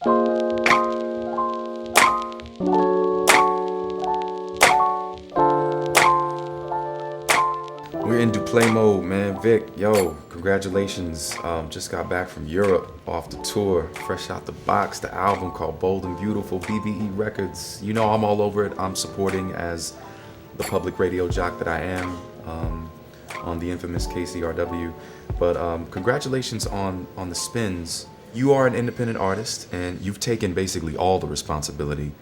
We're in Duplaix mode, man. Vic, yo, congratulations. Just got back from Europe off the tour, fresh out the box. The album called Bold and Beautiful, BBE Records. You know I'm all over it. I'm supporting as the public radio jock that I am on the infamous KCRW. But congratulations on the spins. You are an independent artist, and you've taken basically all the responsibility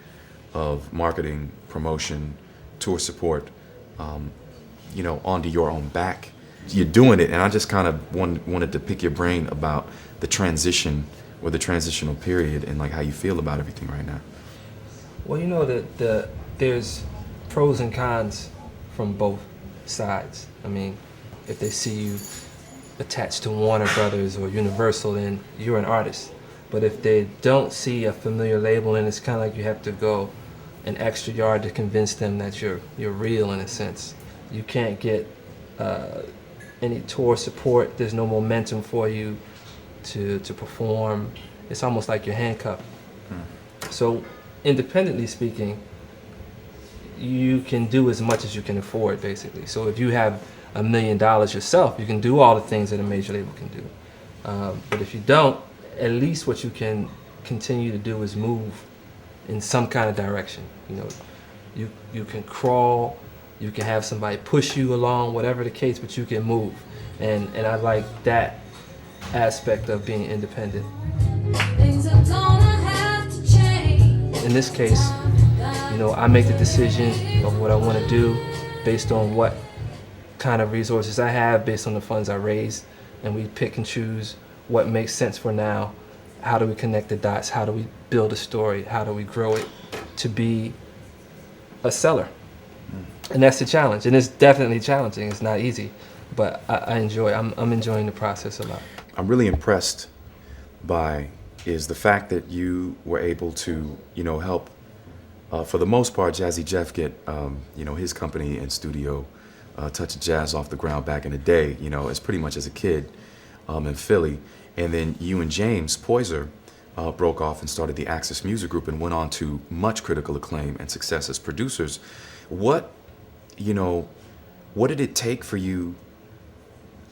of marketing, promotion, tour support, onto your own back. You're doing it, and I just kind of wanted to pick your brain about the transition or the transitional period and like how you feel about everything right now. Well, you know that there's pros and cons from both sides. I mean, if they see you attached to Warner Brothers or Universal, then you're an artist. But if they don't see a familiar label, then it's kind of like you have to go an extra yard to convince them that you're real in a sense. You can't get any tour support. There's no momentum for you to perform. It's almost like you're handcuffed. So independently speaking, you can do as much as you can afford, basically. So if you have $1 million yourself, you can do all the things that a major label can do. But if you don't, at least what you can continue to do is move in some kind of direction. You can crawl, you can have somebody push you along, whatever the case, but you can move. And I like that aspect of being independent. In this case, I make the decision of what I want to do based on what kind of resources I have, based on the funds I raise, and we pick and choose what makes sense for now. How do we connect the dots? How do we build a story? How do we grow it to be a seller? And that's the challenge, and it's definitely challenging. It's not easy, but I'm enjoying the process a lot. I'm really impressed by is the fact that you were able to, help, for the most part, Jazzy Jeff get, his company and studio, Touch of Jazz off the ground back in the day, as pretty much as a kid in Philly. And then you and James Poyser broke off and started the Axis Music Group and went on to much critical acclaim and success as producers. What did it take for you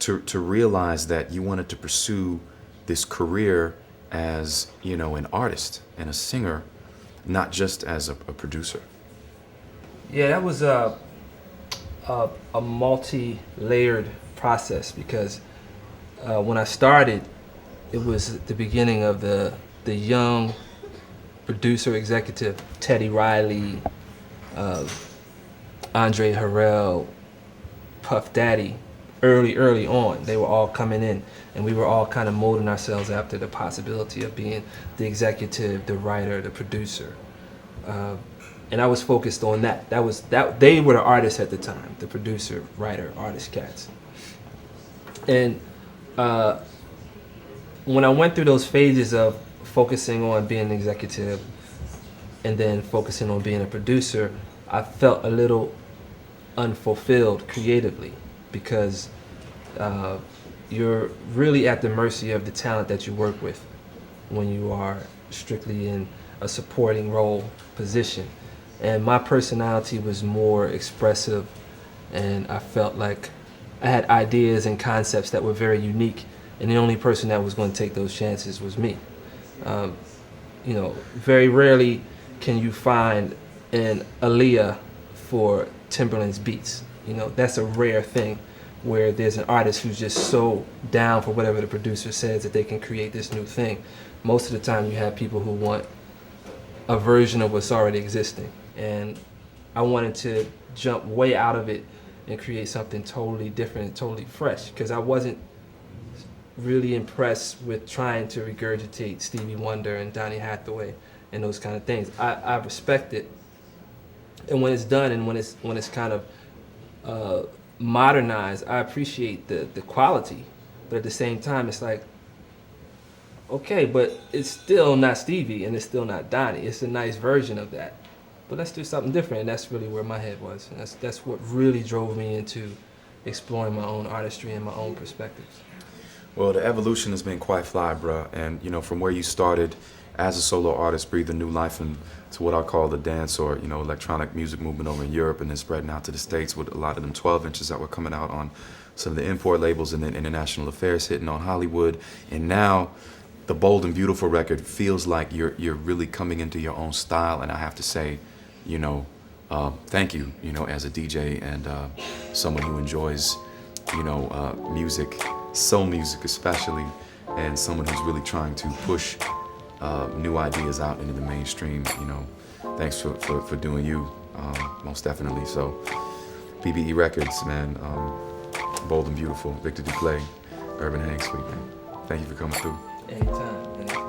to realize that you wanted to pursue this career as, an artist and a singer, not just as a producer? Yeah, that was a multi-layered process because when I started, it was the beginning of the young producer executive, Teddy Riley, Andre Harrell, Puff Daddy, early on. They were all coming in, and we were all kind of molding ourselves after the possibility of being the executive, the writer, the producer. And I was focused on that. They were the artists at the time, the producer, writer, artist cats. And when I went through those phases of focusing on being an executive and then focusing on being a producer, I felt a little unfulfilled creatively because you're really at the mercy of the talent that you work with when you are strictly in a supporting role position. And my personality was more expressive, and I felt like I had ideas and concepts that were very unique, and the only person that was going to take those chances was me. Very rarely can you find an Aaliyah for Timberland's beats. That's a rare thing where there's an artist who's just so down for whatever the producer says that they can create this new thing. Most of the time you have people who want a version of what's already existing. And I wanted to jump way out of it and create something totally different and totally fresh, because I wasn't really impressed with trying to regurgitate Stevie Wonder and Donny Hathaway and those kind of things. I respect it, and when it's done and when it's kind of modernized, I appreciate the quality. But at the same time, it's like, okay, but it's still not Stevie and it's still not Donny. It's a nice version of that. But let's do something different, and that's really where my head was. And that's what really drove me into exploring my own artistry and my own perspectives. Well, the evolution has been quite fly, bruh. And, from where you started as a solo artist, breathed a new life into what I call the dance or, you know, electronic music movement over in Europe, and then spreading out to the States with a lot of them 12 inches that were coming out on some of the import labels, and then International Affairs hitting on Hollywood. And now the Bold and Beautiful record feels like you're really coming into your own style. And I have to say, you know, thank you, you know, as a DJ and someone who enjoys, you know, music, soul music especially, and someone who's really trying to push new ideas out into the mainstream. You know, thanks for doing you, most definitely. So, BBE Records, man, Bold and Beautiful, Vikter Duplaix, Urban Hang Suite, man. Thank you for coming through. Anytime, man.